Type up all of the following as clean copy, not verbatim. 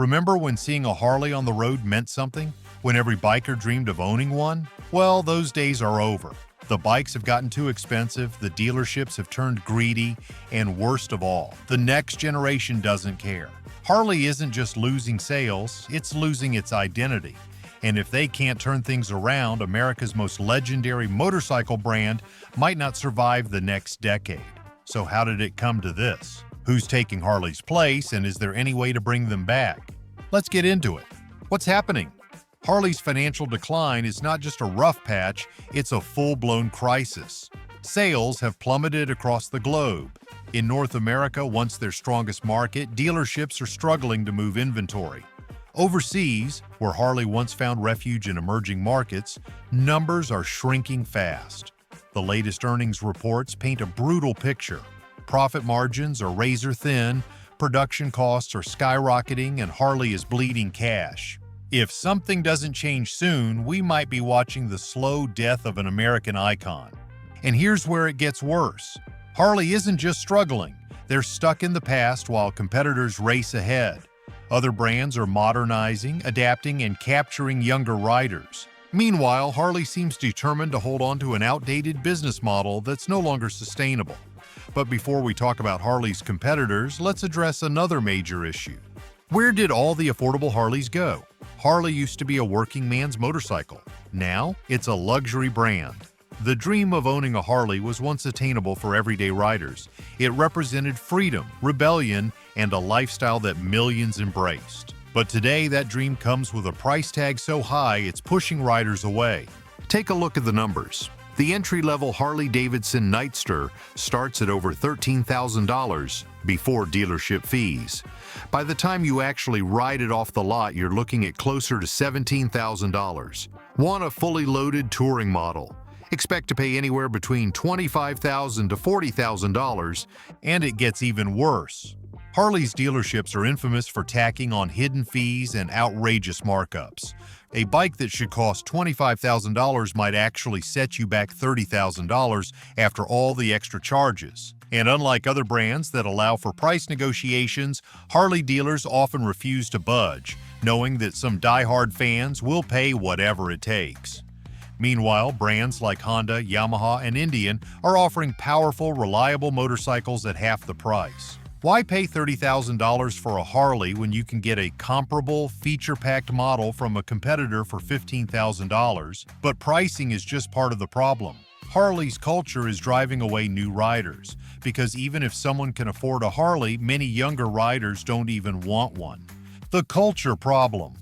Remember when seeing a Harley on the road meant something? When every biker dreamed of owning one? Well, those days are over. The bikes have gotten too expensive, the dealerships have turned greedy, and worst of all, the next generation doesn't care. Harley isn't just losing sales, it's losing its identity. And if they can't turn things around, America's most legendary motorcycle brand might not survive the next decade. So how did it come to this? Who's taking Harley's place, and is there any way to bring them back? Let's get into it. What's happening? Harley's financial decline is not just a rough patch, it's a full-blown crisis. Sales have plummeted across the globe. In North America, once their strongest market, dealerships are struggling to move inventory. Overseas, where Harley once found refuge in emerging markets, numbers are shrinking fast. The latest earnings reports paint a brutal picture. Profit margins are razor-thin, production costs are skyrocketing, and Harley is bleeding cash. If something doesn't change soon, we might be watching the slow death of an American icon. And here's where it gets worse. Harley isn't just struggling, they're stuck in the past while competitors race ahead. Other brands are modernizing, adapting, and capturing younger riders. Meanwhile, Harley seems determined to hold on to an outdated business model that's no longer sustainable. But before we talk about Harley's competitors, let's address another major issue. Where did all the affordable Harleys go? Harley used to be a working man's motorcycle. Now, it's a luxury brand. The dream of owning a Harley was once attainable for everyday riders. It represented freedom, rebellion, and a lifestyle that millions embraced. But today, that dream comes with a price tag so high it's pushing riders away. Take a look at the numbers. The entry-level Harley Davidson Nightster starts at over $13,000 before dealership fees. By the time you actually ride it off the lot, you're looking at closer to $17,000. Want a fully loaded touring model? Expect to pay anywhere between $25,000 to $40,000, and it gets even worse. Harley's dealerships are infamous for tacking on hidden fees and outrageous markups. A bike that should cost $25,000 might actually set you back $30,000 after all the extra charges. And unlike other brands that allow for price negotiations, Harley dealers often refuse to budge, knowing that some die-hard fans will pay whatever it takes. Meanwhile, brands like Honda, Yamaha, and Indian are offering powerful, reliable motorcycles at half the price. Why pay $30,000 for a Harley when you can get a comparable, feature-packed model from a competitor for $15,000? But pricing is just part of the problem. Harley's culture is driving away new riders, because even if someone can afford a Harley, many younger riders don't even want one. The culture problem.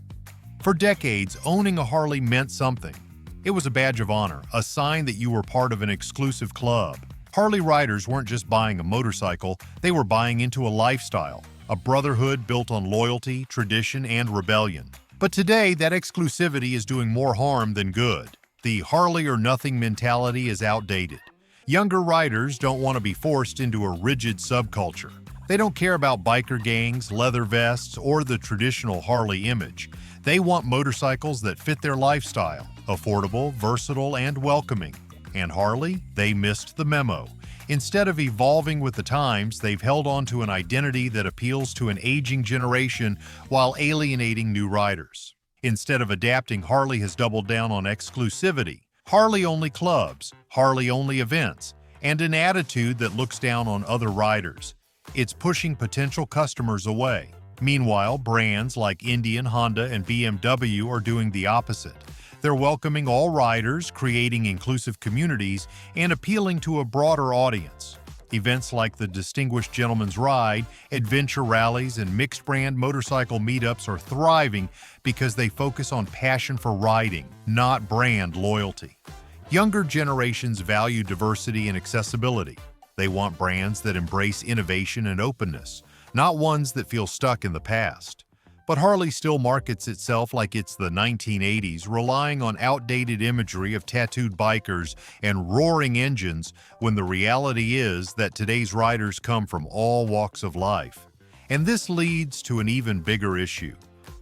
For decades, owning a Harley meant something. It was a badge of honor, a sign that you were part of an exclusive club. Harley riders weren't just buying a motorcycle, they were buying into a lifestyle, a brotherhood built on loyalty, tradition, and rebellion. But today, that exclusivity is doing more harm than good. The Harley or nothing mentality is outdated. Younger riders don't want to be forced into a rigid subculture. They don't care about biker gangs, leather vests, or the traditional Harley image. They want motorcycles that fit their lifestyle, affordable, versatile, and welcoming. And Harley, they missed the memo. Instead of evolving with the times, they've held on to an identity that appeals to an aging generation while alienating new riders. Instead of adapting, Harley has doubled down on exclusivity, Harley-only clubs, Harley-only events, and an attitude that looks down on other riders. It's pushing potential customers away. Meanwhile, brands like Indian, Honda, and BMW are doing the opposite. They're welcoming all riders, creating inclusive communities, and appealing to a broader audience. Events like the Distinguished Gentleman's Ride, adventure rallies, and mixed-brand motorcycle meetups are thriving because they focus on passion for riding, not brand loyalty. Younger generations value diversity and accessibility. They want brands that embrace innovation and openness, not ones that feel stuck in the past. But Harley still markets itself like it's the 1980s, relying on outdated imagery of tattooed bikers and roaring engines, when the reality is that today's riders come from all walks of life. And this leads to an even bigger issue.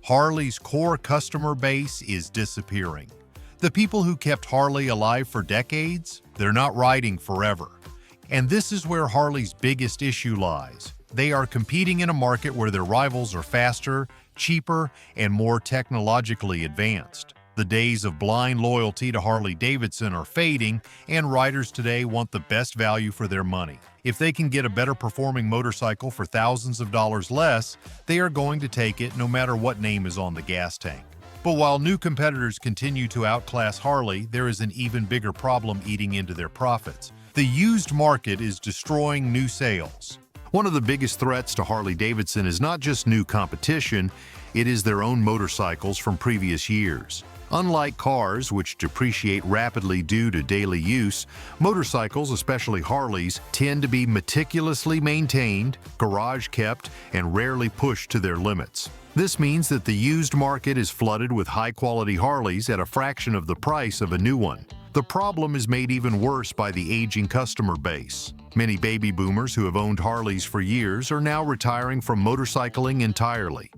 Harley's core customer base is disappearing. The people who kept Harley alive for decades, they're not riding forever. And this is where Harley's biggest issue lies. They are competing in a market where their rivals are faster, cheaper, and more technologically advanced. The days of blind loyalty to Harley Davidson are fading, and riders today want the best value for their money. If they can get a better performing motorcycle for thousands of dollars less, they are going to take it no matter what name is on the gas tank. But while new competitors continue to outclass Harley, there is an even bigger problem eating into their profits. The used market is destroying new sales. One of the biggest threats to Harley Davidson is not just new competition, it is their own motorcycles from previous years. Unlike cars, which depreciate rapidly due to daily use, motorcycles, especially Harleys, tend to be meticulously maintained, garage-kept, and rarely pushed to their limits. This means that the used market is flooded with high-quality Harleys at a fraction of the price of a new one. The problem is made even worse by the aging customer base. Many baby boomers who have owned Harleys for years are now retiring from motorcycling entirely.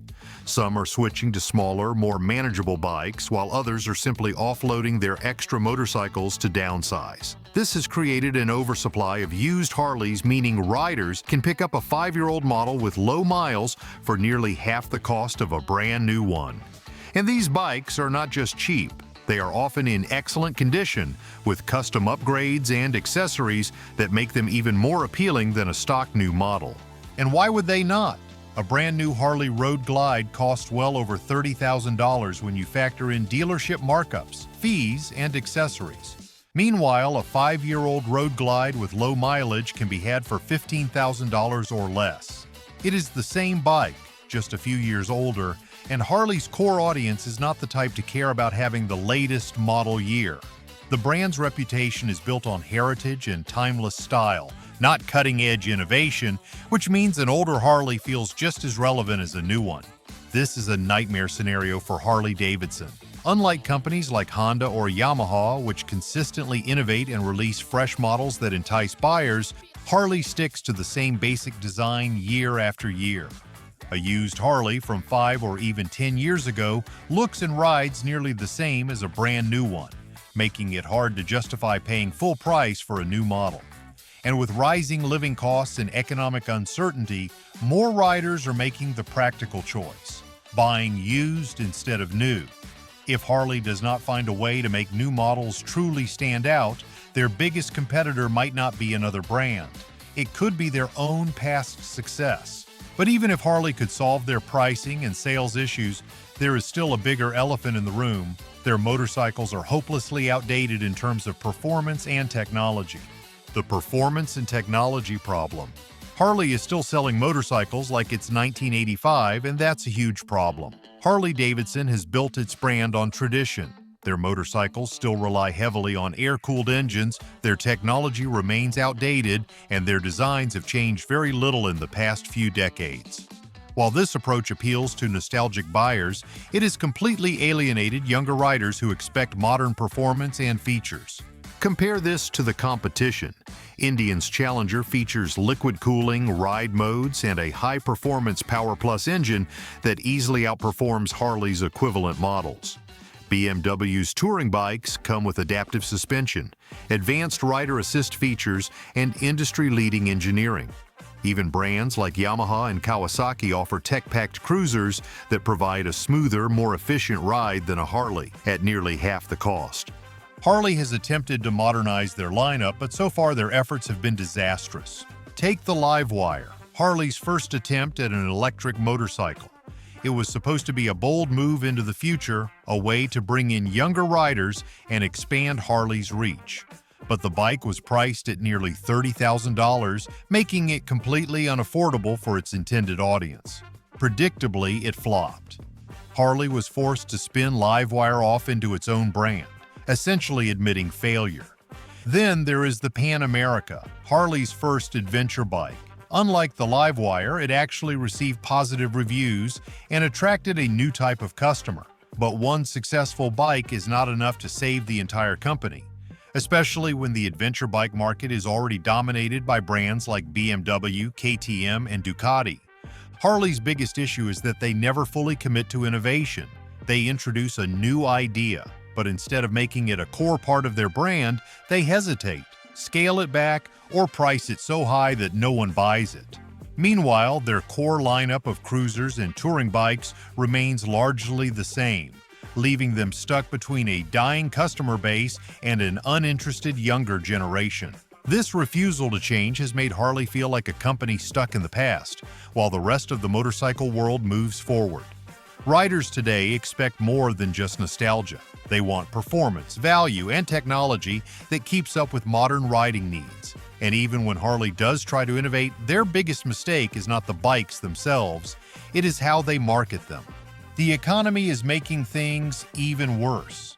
Some are switching to smaller, more manageable bikes, while others are simply offloading their extra motorcycles to downsize. This has created an oversupply of used Harleys, meaning riders can pick up a 5-year-old model with low miles for nearly half the cost of a brand new one. And these bikes are not just cheap. They are often in excellent condition, with custom upgrades and accessories that make them even more appealing than a stock new model. And why would they not? A brand new Harley Road Glide costs well over $30,000 when you factor in dealership markups, fees, and accessories. Meanwhile, a 5-year-old Road Glide with low mileage can be had for $15,000 or less. It is the same bike, just a few years older, and Harley's core audience is not the type to care about having the latest model year. The brand's reputation is built on heritage and timeless style, not cutting-edge innovation, which means an older Harley feels just as relevant as a new one. This is a nightmare scenario for Harley Davidson. Unlike companies like Honda or Yamaha, which consistently innovate and release fresh models that entice buyers, Harley sticks to the same basic design year after year. A used Harley from 5 or even 10 years ago looks and rides nearly the same as a brand new one, making it hard to justify paying full price for a new model. And with rising living costs and economic uncertainty, more riders are making the practical choice, buying used instead of new. If Harley does not find a way to make new models truly stand out, their biggest competitor might not be another brand. It could be their own past success. But even if Harley could solve their pricing and sales issues, there is still a bigger elephant in the room. Their motorcycles are hopelessly outdated in terms of performance and technology. The performance and technology problem. Harley is still selling motorcycles like it's 1985, and that's a huge problem. Harley Davidson has built its brand on tradition. Their motorcycles still rely heavily on air-cooled engines, their technology remains outdated, and their designs have changed very little in the past few decades. While this approach appeals to nostalgic buyers, it has completely alienated younger riders who expect modern performance and features. Compare this to the competition. Indian's Challenger features liquid cooling, ride modes, and a high-performance Power Plus engine that easily outperforms Harley's equivalent models. BMW's touring bikes come with adaptive suspension, advanced rider assist features, and industry-leading engineering. Even brands like Yamaha and Kawasaki offer tech-packed cruisers that provide a smoother, more efficient ride than a Harley at nearly half the cost. Harley has attempted to modernize their lineup, but so far their efforts have been disastrous. Take the Livewire, Harley's first attempt at an electric motorcycle. It was supposed to be a bold move into the future, a way to bring in younger riders and expand Harley's reach. But the bike was priced at nearly $30,000, making it completely unaffordable for its intended audience. Predictably, it flopped. Harley was forced to spin Livewire off into its own brand, essentially admitting failure. Then there is the Pan America, Harley's first adventure bike. Unlike the Livewire, it actually received positive reviews and attracted a new type of customer. But one successful bike is not enough to save the entire company, especially when the adventure bike market is already dominated by brands like BMW, KTM, and Ducati. Harley's biggest issue is that they never fully commit to innovation. They introduce a new idea, but instead of making it a core part of their brand, they hesitate, scale it back, or price it so high that no one buys it. Meanwhile, their core lineup of cruisers and touring bikes remains largely the same, leaving them stuck between a dying customer base and an uninterested younger generation. This refusal to change has made Harley feel like a company stuck in the past, while the rest of the motorcycle world moves forward. Riders today expect more than just nostalgia. They want performance, value, and technology that keeps up with modern riding needs. And even when Harley does try to innovate, their biggest mistake is not the bikes themselves, it is how they market them. The economy is making things even worse.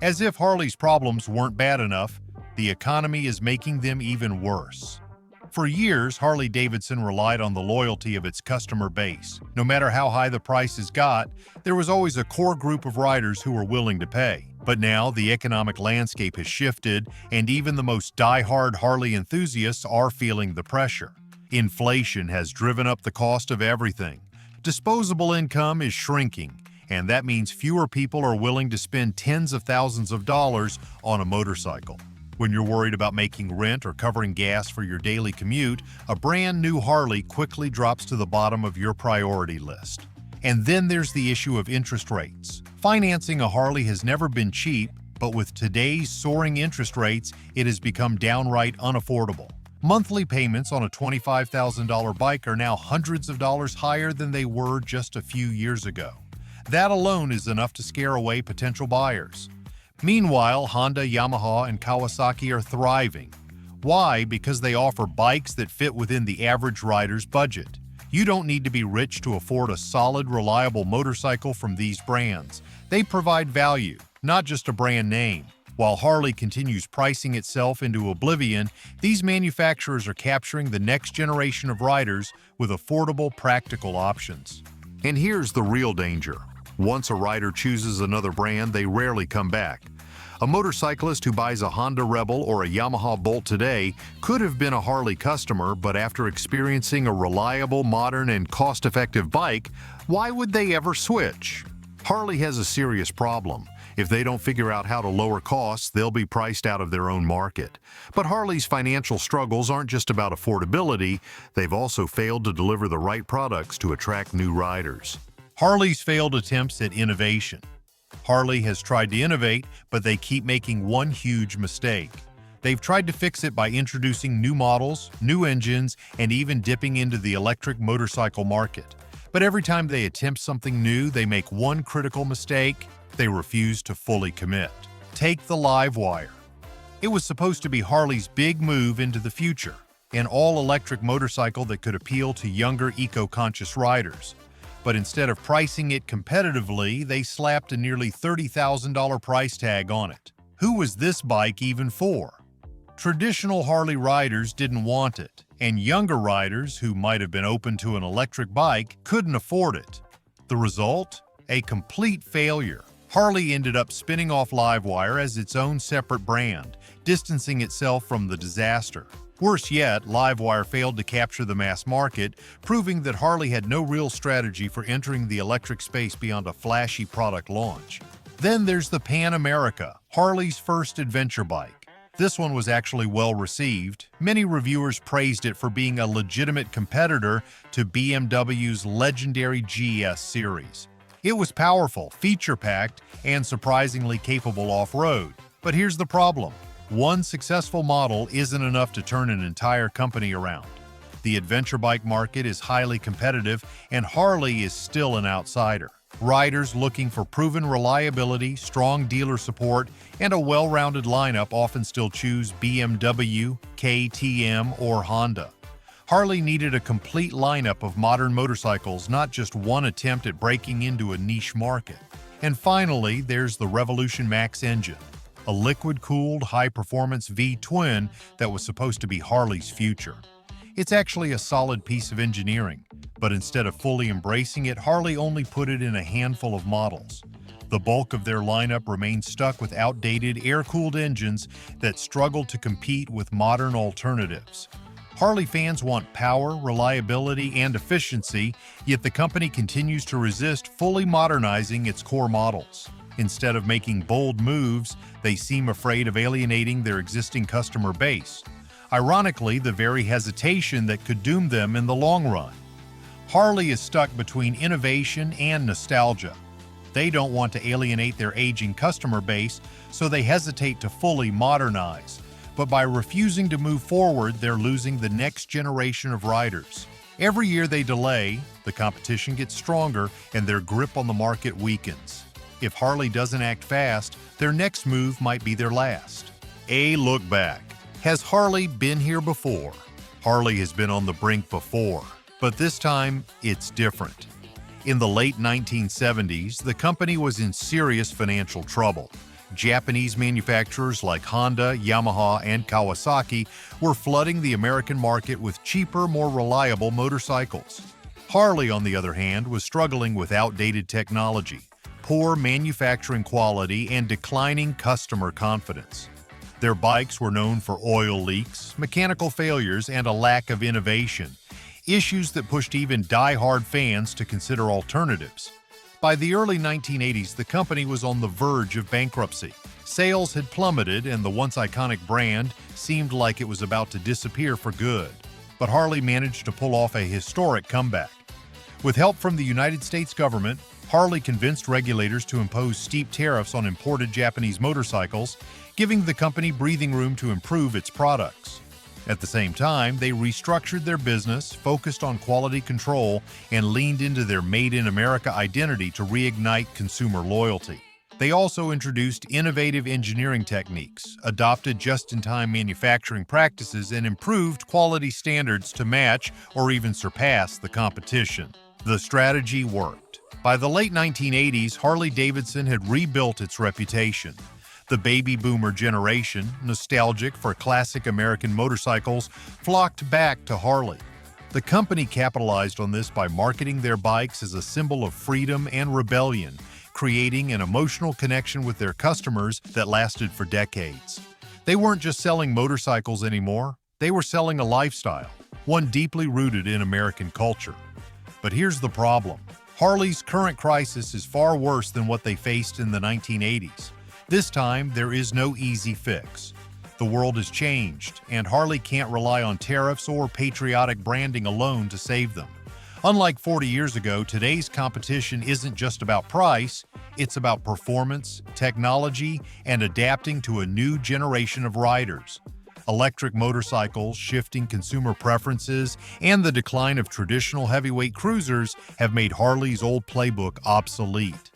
As if Harley's problems weren't bad enough, the economy is making them even worse. For years, Harley Davidson relied on the loyalty of its customer base. No matter how high the prices got, there was always a core group of riders who were willing to pay. But now, the economic landscape has shifted, and even the most die-hard Harley enthusiasts are feeling the pressure. Inflation has driven up the cost of everything. Disposable income is shrinking, and that means fewer people are willing to spend tens of thousands of dollars on a motorcycle. When you're worried about making rent or covering gas for your daily commute, a brand new Harley quickly drops to the bottom of your priority list. And then there's the issue of interest rates. Financing a Harley has never been cheap, but with today's soaring interest rates, it has become downright unaffordable. Monthly payments on a $25,000 bike are now hundreds of dollars higher than they were just a few years ago. That alone is enough to scare away potential buyers. Meanwhile, Honda, Yamaha, and Kawasaki are thriving. Why? Because they offer bikes that fit within the average rider's budget. You don't need to be rich to afford a solid, reliable motorcycle from these brands. They provide value, not just a brand name. While Harley continues pricing itself into oblivion, these manufacturers are capturing the next generation of riders with affordable, practical options. And here's the real danger. Once a rider chooses another brand, they rarely come back. A motorcyclist who buys a Honda Rebel or a Yamaha Bolt today could have been a Harley customer, but after experiencing a reliable, modern, and cost-effective bike, why would they ever switch? Harley has a serious problem. If they don't figure out how to lower costs, they'll be priced out of their own market. But Harley's financial struggles aren't just about affordability, they've also failed to deliver the right products to attract new riders. Harley's failed attempts at innovation. Harley has tried to innovate, but they keep making one huge mistake. They've tried to fix it by introducing new models, new engines, and even dipping into the electric motorcycle market. But every time they attempt something new, they make one critical mistake: they refuse to fully commit. Take the Livewire. It was supposed to be Harley's big move into the future, an all-electric motorcycle that could appeal to younger, eco-conscious riders. But instead of pricing it competitively, they slapped a nearly $30,000 price tag on it. Who was this bike even for? Traditional Harley riders didn't want it, and younger riders who might have been open to an electric bike couldn't afford it. The result? A complete failure. Harley ended up spinning off Livewire as its own separate brand, distancing itself from the disaster. Worse yet, Livewire failed to capture the mass market, proving that Harley had no real strategy for entering the electric space beyond a flashy product launch. Then there's the Pan America, Harley's first adventure bike. This one was actually well received. Many reviewers praised it for being a legitimate competitor to BMW's legendary GS series. It was powerful, feature-packed, and surprisingly capable off-road. But here's the problem. One successful model isn't enough to turn an entire company around. The adventure bike market is highly competitive, and Harley is still an outsider. Riders looking for proven reliability, strong dealer support, and a well-rounded lineup often still choose BMW, KTM, or Honda. Harley needed a complete lineup of modern motorcycles, not just one attempt at breaking into a niche market. And finally, there's the Revolution Max engine, a liquid-cooled, high-performance V-twin that was supposed to be Harley's future. It's actually a solid piece of engineering, but instead of fully embracing it, Harley only put it in a handful of models. The bulk of their lineup remains stuck with outdated, air-cooled engines that struggle to compete with modern alternatives. Harley fans want power, reliability, and efficiency, yet the company continues to resist fully modernizing its core models. Instead of making bold moves, they seem afraid of alienating their existing customer base. Ironically, the very hesitation that could doom them in the long run. Harley is stuck between innovation and nostalgia. They don't want to alienate their aging customer base, so they hesitate to fully modernize. But by refusing to move forward, they're losing the next generation of riders. Every year they delay, the competition gets stronger and their grip on the market weakens. If Harley doesn't act fast, their next move might be their last. A look back. Has Harley been here before? Harley has been on the brink before, but this time it's different. In the late 1970s, the company was in serious financial trouble. Japanese manufacturers like Honda, Yamaha, and Kawasaki were flooding the American market with cheaper, more reliable motorcycles. Harley, on the other hand, was struggling with outdated technology, poor manufacturing quality, and declining customer confidence. Their bikes were known for oil leaks, mechanical failures, and a lack of innovation, issues that pushed even die-hard fans to consider alternatives. By the early 1980s, the company was on the verge of bankruptcy. Sales had plummeted, and the once iconic brand seemed like it was about to disappear for good. But Harley managed to pull off a historic comeback. With help from the United States government, Harley convinced regulators to impose steep tariffs on imported Japanese motorcycles, giving the company breathing room to improve its products. At the same time, they restructured their business, focused on quality control, and leaned into their Made in America identity to reignite consumer loyalty. They also introduced innovative engineering techniques, adopted just-in-time manufacturing practices, and improved quality standards to match or even surpass the competition. The strategy worked. By the late 1980s, Harley Davidson had rebuilt its reputation. The baby boomer generation, nostalgic for classic American motorcycles, flocked back to Harley. The company capitalized on this by marketing their bikes as a symbol of freedom and rebellion, creating an emotional connection with their customers that lasted for decades. They weren't just selling motorcycles anymore, they were selling a lifestyle, one deeply rooted in American culture. But here's the problem. Harley's current crisis is far worse than what they faced in the 1980s. This time, there is no easy fix. The world has changed, and Harley can't rely on tariffs or patriotic branding alone to save them. Unlike 40 years ago, today's competition isn't just about price, it's about performance, technology, and adapting to a new generation of riders. Electric motorcycles, shifting consumer preferences, and the decline of traditional heavyweight cruisers have made Harley's old playbook obsolete.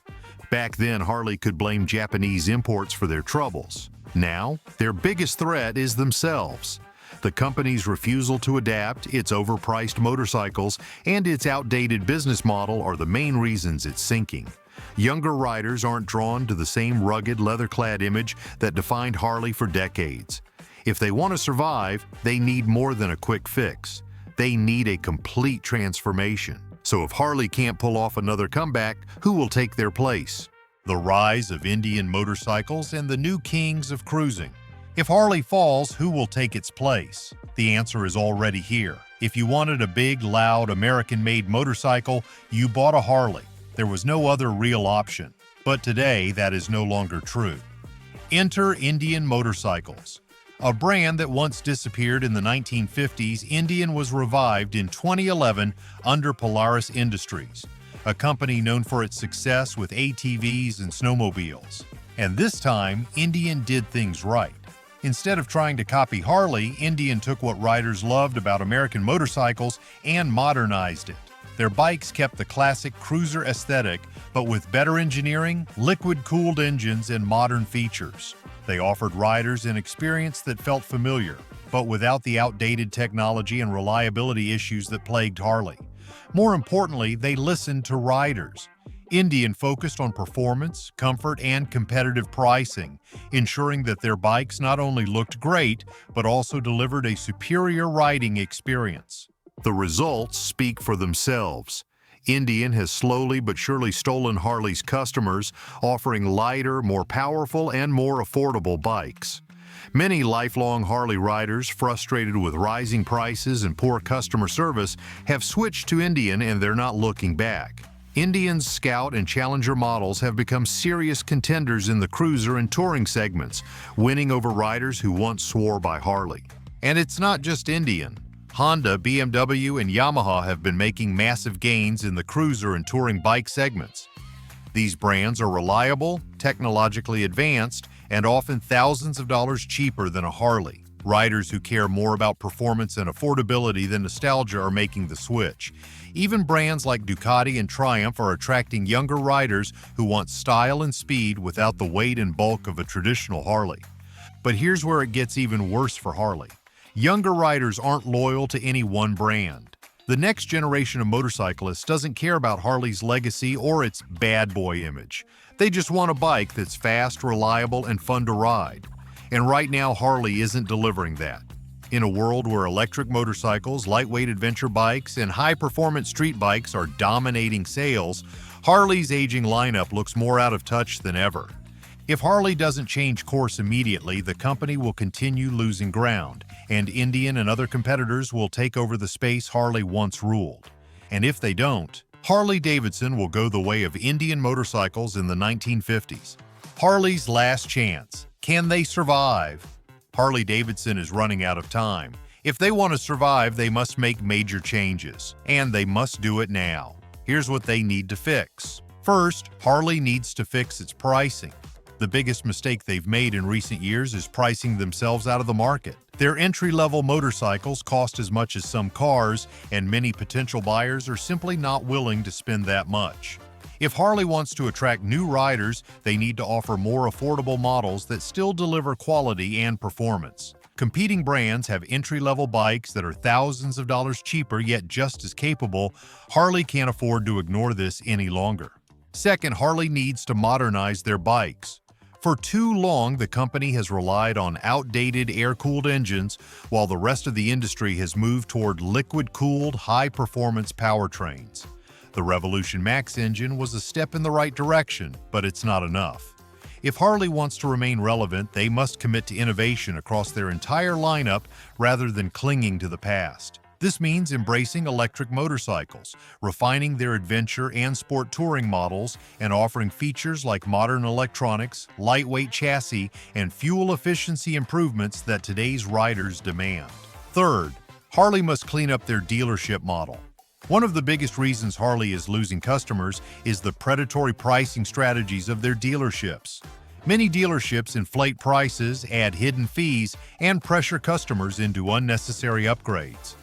Back then, Harley could blame Japanese imports for their troubles. Now, their biggest threat is themselves. The company's refusal to adapt, its overpriced motorcycles, and its outdated business model are the main reasons it's sinking. Younger riders aren't drawn to the same rugged, leather-clad image that defined Harley for decades. If they want to survive, they need more than a quick fix. They need a complete transformation. So if Harley can't pull off another comeback, who will take their place? The rise of Indian motorcycles and the new kings of cruising. If Harley falls, who will take its place? The answer is already here. If you wanted a big, loud, American-made motorcycle, you bought a Harley. There was no other real option. But today, that is no longer true. Enter Indian motorcycles. A brand that once disappeared in the 1950s, Indian was revived in 2011 under Polaris Industries, a company known for its success with ATVs and snowmobiles. And this time, Indian did things right. Instead of trying to copy Harley, Indian took what riders loved about American motorcycles and modernized it. Their bikes kept the classic cruiser aesthetic, but with better engineering, liquid-cooled engines, and modern features. They offered riders an experience that felt familiar, but without the outdated technology and reliability issues that plagued Harley. More importantly, they listened to riders. Indian focused on performance, comfort, and competitive pricing, ensuring that their bikes not only looked great, but also delivered a superior riding experience. The results speak for themselves. Indian has slowly but surely stolen Harley's customers, offering lighter, more powerful, and more affordable bikes. Many lifelong Harley riders, frustrated with rising prices and poor customer service, have switched to Indian and they're not looking back. Indian's Scout and Challenger models have become serious contenders in the cruiser and touring segments, winning over riders who once swore by Harley. And it's not just Indian. Honda, BMW, and Yamaha have been making massive gains in the cruiser and touring bike segments. These brands are reliable, technologically advanced, and often thousands of dollars cheaper than a Harley. Riders who care more about performance and affordability than nostalgia are making the switch. Even brands like Ducati and Triumph are attracting younger riders who want style and speed without the weight and bulk of a traditional Harley. But here's where it gets even worse for Harley. Younger riders aren't loyal to any one brand. The next generation of motorcyclists doesn't care about Harley's legacy or its bad boy image. They just want a bike that's fast, reliable, and fun to ride. And right now, Harley isn't delivering that. In a world where electric motorcycles, lightweight adventure bikes, and high-performance street bikes are dominating sales, Harley's aging lineup looks more out of touch than ever. If Harley doesn't change course immediately, the company will continue losing ground, and Indian and other competitors will take over the space Harley once ruled. And if they don't, Harley Davidson will go the way of Indian motorcycles in the 1950s. Harley's last chance. Can they survive? Harley Davidson is running out of time. If they want to survive, they must make major changes, and they must do it now. Here's what they need to fix. First, Harley needs to fix its pricing. The biggest mistake they've made in recent years is pricing themselves out of the market. Their entry-level motorcycles cost as much as some cars, and many potential buyers are simply not willing to spend that much. If Harley wants to attract new riders, they need to offer more affordable models that still deliver quality and performance. Competing brands have entry-level bikes that are thousands of dollars cheaper yet just as capable. Harley can't afford to ignore this any longer. Second, Harley needs to modernize their bikes. For too long, the company has relied on outdated air-cooled engines, while the rest of the industry has moved toward liquid-cooled, high-performance powertrains. The Revolution Max engine was a step in the right direction, but it's not enough. If Harley wants to remain relevant, they must commit to innovation across their entire lineup rather than clinging to the past. This means embracing electric motorcycles, refining their adventure and sport touring models, and offering features like modern electronics, lightweight chassis, and fuel efficiency improvements that today's riders demand. Third, Harley must clean up their dealership model. One of the biggest reasons Harley is losing customers is the predatory pricing strategies of their dealerships. Many dealerships inflate prices, add hidden fees, and pressure customers into unnecessary upgrades.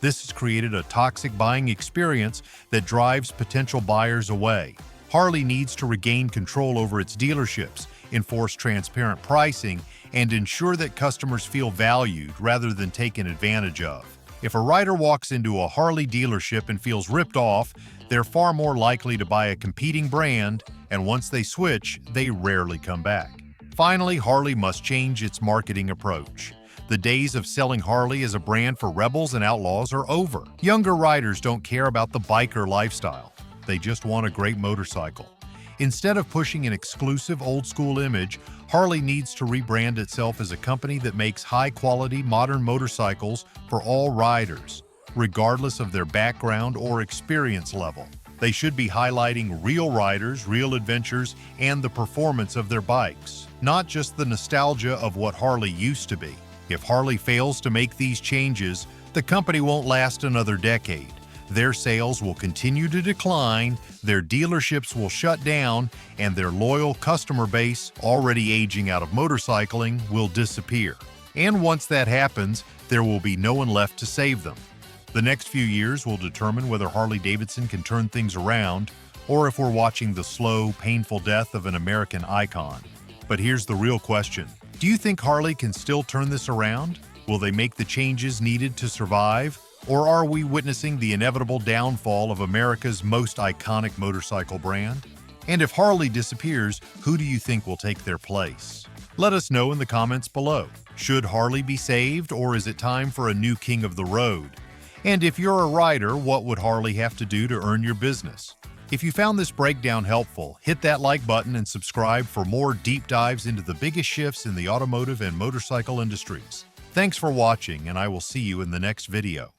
This has created a toxic buying experience that drives potential buyers away. Harley needs to regain control over its dealerships, enforce transparent pricing, and ensure that customers feel valued rather than taken advantage of. If a rider walks into a Harley dealership and feels ripped off, they're far more likely to buy a competing brand, and once they switch, they rarely come back. Finally, Harley must change its marketing approach. The days of selling Harley as a brand for rebels and outlaws are over. Younger riders don't care about the biker lifestyle. They just want a great motorcycle. Instead of pushing an exclusive old-school image, Harley needs to rebrand itself as a company that makes high-quality, modern motorcycles for all riders, regardless of their background or experience level. They should be highlighting real riders, real adventures, and the performance of their bikes, not just the nostalgia of what Harley used to be. If Harley fails to make these changes, the company won't last another decade. Their sales will continue to decline, their dealerships will shut down, and their loyal customer base, already aging out of motorcycling, will disappear. And once that happens, there will be no one left to save them. The next few years will determine whether Harley Davidson can turn things around, or if we're watching the slow, painful death of an American icon. But here's the real question. Do you think Harley can still turn this around? Will they make the changes needed to survive? Or are we witnessing the inevitable downfall of America's most iconic motorcycle brand? And if Harley disappears, who do you think will take their place? Let us know in the comments below. Should Harley be saved, or is it time for a new king of the road? And if you're a rider, what would Harley have to do to earn your business? If you found this breakdown helpful, hit that like button and subscribe for more deep dives into the biggest shifts in the automotive and motorcycle industries. Thanks for watching, and I will see you in the next video.